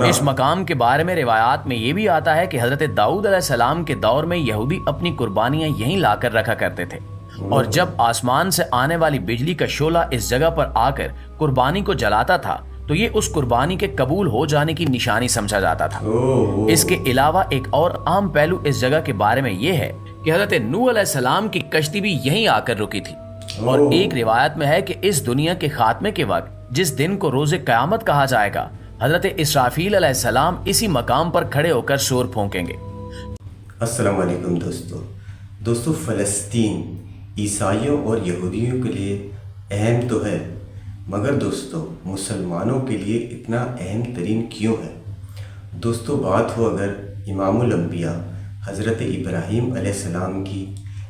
اس مقام کے بارے میں روایات میں یہ بھی آتا ہے کہ حضرت داؤد علیہ السلام کے دور میں یہودی اپنی قربانیاں یہیں لا کر رکھا کرتے تھے، اور جب آسمان سے آنے والی بجلی کا شعلہ اس جگہ پر آ کر قربانی کو جلاتا تھا تو یہ اس قربانی کے قبول ہو جانے کی نشانی سمجھا جاتا تھا۔ اس کے علاوہ ایک اور عام پہلو اس جگہ کے بارے میں یہ ہے کہ حضرت نوح علیہ السلام کی کشتی بھی یہیں آ کر رکی تھی، اور ایک روایت میں ہے کہ اس دنیا کے خاتمے کے وقت جس دن کو روز قیامت کہا جائے گا، حضرت اسرافیل علیہ السلام اسی مقام پر کھڑے ہو کر سور پھونکیں گے۔ السلام علیکم دوستو، فلسطین عیسائیوں اور یہودیوں کے لیے اہم تو ہے، مگر دوستو مسلمانوں کے لیے اتنا اہم ترین کیوں ہے؟ دوستو بات ہو اگر امام الانبیاء حضرت ابراہیم علیہ السلام کی،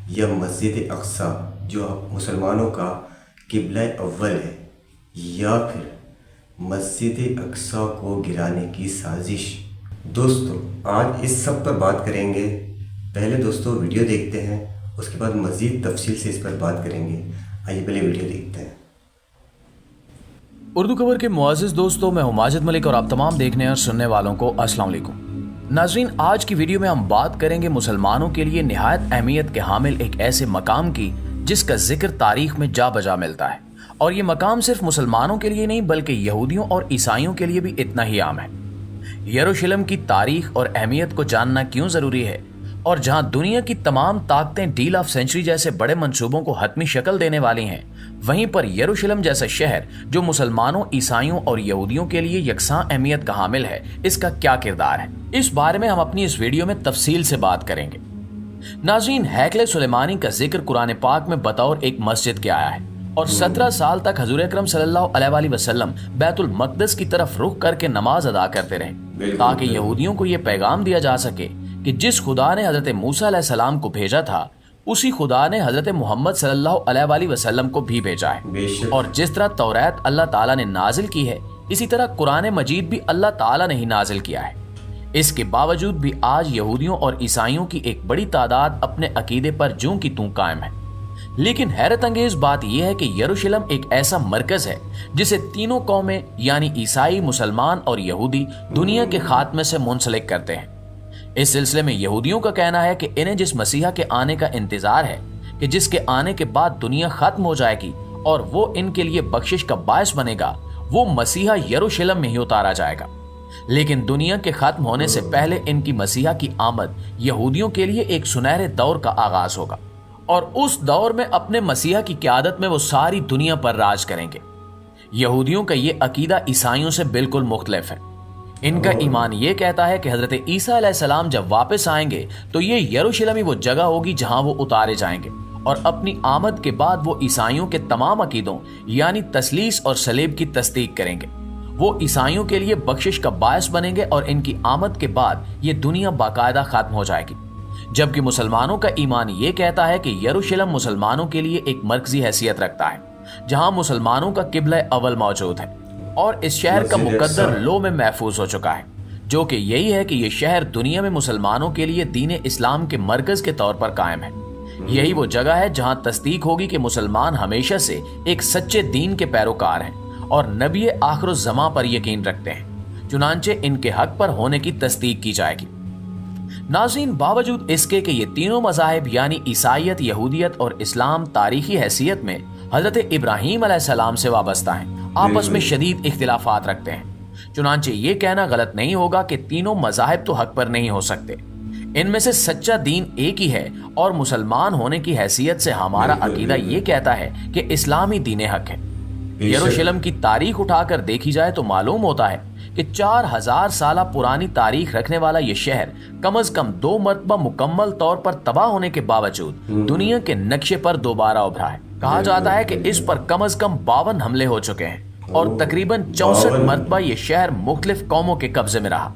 یا مسجد اقصیٰ جو مسلمانوں کا قبلہ اول ہے، یا پھر مسجد اقصیٰ کو گرانے کی سازش۔ دوستو آج اس سب پر بات کریں گے۔ پہلے دوستو ویڈیو دیکھتے ہیں، اس کے بعد مزید تفصیل سے اس پر بات کریں گے۔ آئیے پہلے ویڈیو دیکھتے ہیں۔ اردو خبر کے معزز دوستوں، میں ہوں ماجد ملک اور آپ تمام دیکھنے اور سننے والوں کو السلام علیکم۔ ناظرین، آج کی ویڈیو میں ہم بات کریں گے مسلمانوں کے لیے نہایت اہمیت کے حامل ایک ایسے مقام کی جس کا ذکر تاریخ میں جا بجا ملتا ہے، اور یہ مقام صرف مسلمانوں کے لیے نہیں بلکہ یہودیوں اور عیسائیوں کے لیے بھی اتنا ہی عام ہے۔ یروشلم کی تاریخ اور اہمیت کو جاننا کیوں ضروری ہے، اور جہاں دنیا کی تمام طاقتیں ڈیل آف سینچری جیسے بڑے منصوبوں کو حتمی شکل دینے والی ہیں، وہیں پر یروشلم جیسا شہر جو مسلمانوں، عیسائیوں اور یہودیوں کے لیے یکساں اہمیت کا حامل ہے، اس کا کیا کردار ہے، اس بارے میں ہم اپنی اس ویڈیو میں تفصیل سے بات کریں گے۔ ناظرین، ہیکل سلیمانی کا ذکر قرآن پاک میں بطور ایک مسجد کے آیا ہے، اور 17 سال تک حضور اکرم صلی اللہ علیہ وآلہ وسلم بیت المقدس کی طرف رخ کر کے نماز ادا کرتے رہے، تاکہ یہودیوں کو یہ پیغام دیا جا سکے کہ جس خدا نے حضرت موسیٰ علیہ السلام کو بھیجا تھا، اسی خدا نے حضرت محمد صلی اللہ علیہ وآلہ وسلم کو بھی بھیجا ہے، اور جس طرح توریت اللہ تعالیٰ نے نازل کی ہے، اسی طرح قرآن مجید بھی اللہ تعالیٰ نے ہی نازل کیا ہے۔ اس کے باوجود بھی آج یہودیوں اور عیسائیوں کی ایک بڑی تعداد اپنے عقیدے پر جوں کی توں قائم ہے۔ لیکن حیرت انگیز بات یہ ہے کہ یروشلم ایک ایسا مرکز ہے جسے تینوں قومیں یعنی عیسائی، مسلمان اور یہودی دنیا کے خاتمے سے منسلک کرتے ہیں۔ اس سلسلے میں یہودیوں کا کہنا ہے کہ انہیں جس مسیحا کے آنے کا انتظار ہے، کہ جس کے آنے کے بعد دنیا ختم ہو جائے گی اور وہ ان کے لیے بخشش کا باعث بنے گا، وہ مسیحا یروشلم میں ہی اتارا جائے گا۔ لیکن دنیا کے ختم ہونے سے پہلے ان کی مسیحا کی آمد یہودیوں کے لیے ایک سنہرے دور کا آغاز ہوگا، اور اس دور میں اپنے مسیحا کی قیادت میں وہ ساری دنیا پر راج کریں گے۔ یہودیوں کا یہ عقیدہ عیسائیوں سے بالکل مختلف ہے۔ ان کا ایمان یہ کہتا ہے کہ حضرت عیسیٰ علیہ السلام جب واپس آئیں گے تو یہ یروشلم ہی وہ جگہ ہوگی جہاں وہ اتارے جائیں گے، اور اپنی آمد کے بعد وہ عیسائیوں کے تمام عقیدوں یعنی تثلیث اور صلیب کی تصدیق کریں گے۔ وہ عیسائیوں کے لیے بخشش کا باعث بنیں گے، اور ان کی آمد کے بعد یہ دنیا باقاعدہ ختم ہو جائے گی۔ جبکہ مسلمانوں کا ایمان یہ کہتا ہے کہ یروشلم مسلمانوں کے لیے ایک مرکزی حیثیت رکھتا ہے، جہاں مسلمانوں کا قبلہ اول موجود ہے، اور اس شہر کا مقدر لوح میں محفوظ ہو چکا ہے، جو کہ یہی ہے کہ یہ شہر دنیا میں مسلمانوں کے لیے دین اسلام کے مرکز کے طور پر قائم ہے۔ یہی وہ جگہ ہے جہاں تصدیق ہوگی کہ مسلمان ہمیشہ سے ایک سچے دین کے پیروکار ہیں اور نبی آخر الزماں پر یقین رکھتے ہیں، چنانچہ ان کے حق پر ہونے کی تصدیق کی جائے گی۔ ناظرین، باوجود اس کے کہ یہ تینوں مذاہب یعنی عیسائیت، یہودیت اور اسلام تاریخی حیثیت میں حضرت ابراہیم علیہ السلام سے وابستہ ہیں، آپس میں شدید اختلافات رکھتے ہیں۔ چنانچہ یہ کہنا غلط نہیں ہوگا کہ تینوں مذاہب تو حق پر نہیں ہو سکتے، ان میں سے سچا دین ایک ہی ہے، اور مسلمان ہونے کی حیثیت سے ہمارا عقیدہ یہ کہتا ہے کہ اسلامی دین حق ہے۔ یروشلم کی تاریخ اٹھا کر دیکھی جائے تو معلوم ہوتا ہے کہ 4000 سالہ پرانی تاریخ رکھنے والا یہ شہر کم از کم 2 مرتبہ مکمل طور پر تباہ ہونے کے باوجود دنیا کے نقشے پر دوبارہ ابھرا ہے۔ کہا جاتا ہے کہ اس پر کم از کم 52 حملے ہو چکے ہیں، اور تقریباً 64 مرتبہ یہ شہر مختلف قوموں کے قبضے میں رہا۔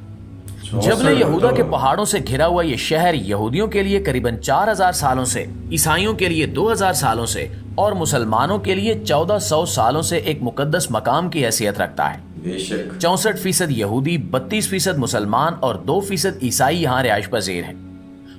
جبل یہودا کے پہاڑوں سے گھرا ہوا یہ شہر یہودیوں کے لیے قریباً 4000 سالوں سے، عیسائیوں کے لیے 2000 سالوں سے اور مسلمانوں کے لیے 1400 سالوں سے ایک مقدس مقام کی حیثیت رکھتا ہے۔ 64% یہودی، 32% مسلمان اور 2% عیسائی یہاں رہائش پذیر ہیں۔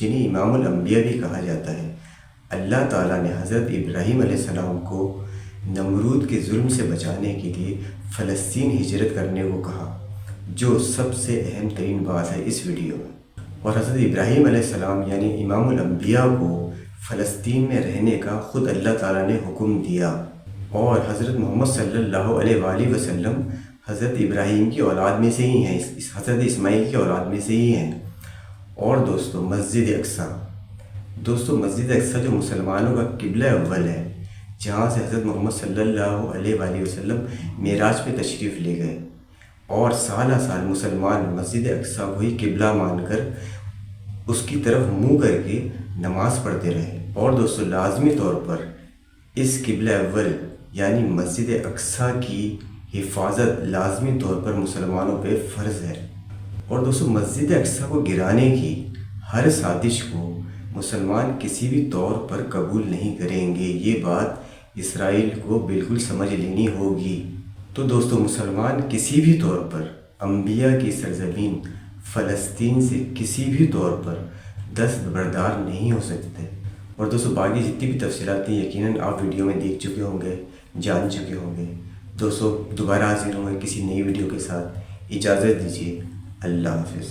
جنہیں امام الانبیاء بھی کہا جاتا ہے، اللہ تعالیٰ نے حضرت ابراہیم علیہ السلام کو نمرود کے ظلم سے بچانے کے لیے فلسطین ہجرت کرنے کو کہا، جو سب سے اہم ترین بات ہے اس ویڈیو میں۔ اور حضرت ابراہیم علیہ السلام یعنی امام الانبیاء کو فلسطین میں رہنے کا خود اللہ تعالیٰ نے حکم دیا، اور حضرت محمد صلی اللہ علیہ وآلہ وسلم حضرت ابراہیم کی اولاد میں سے ہی ہیں، حضرت اسماعیل کی اولاد میں سے ہی ہیں۔ اور دوستو مسجد اقصیٰ، مسجد اقصیٰ جو مسلمانوں کا قبلہ اول ہے، جہاں سے حضرت محمد صلی اللہ علیہ وآلہ وسلم معراج پہ تشریف لے گئے، اور سالہ سال مسلمان مسجد اقصیٰ کو ہی قبلہ مان کر اس کی طرف منہ کر کے نماز پڑھتے رہے۔ اور دوستو لازمی طور پر اس قبلہ اول یعنی مسجد اقصیٰ کی حفاظت لازمی طور پر مسلمانوں پہ فرض ہے۔ اور دوستو مسجد اقصیٰ کو گرانے کی ہر سازش کو مسلمان کسی بھی طور پر قبول نہیں کریں گے، یہ بات اسرائیل کو بالکل سمجھ لینی ہوگی۔ تو دوستو مسلمان کسی بھی طور پر انبیاء کی سرزمین فلسطین سے کسی بھی طور پر دستبردار نہیں ہو سکتے۔ اور دوستو باقی جتنی بھی تفصیلات تھیں یقیناً آپ ویڈیو میں دیکھ چکے ہوں گے، جان چکے ہوں گے۔ دوستو دوبارہ حاضر ہوں گے کسی نئی ویڈیو کے ساتھ، اجازت دیجیے، اللہ حافظ۔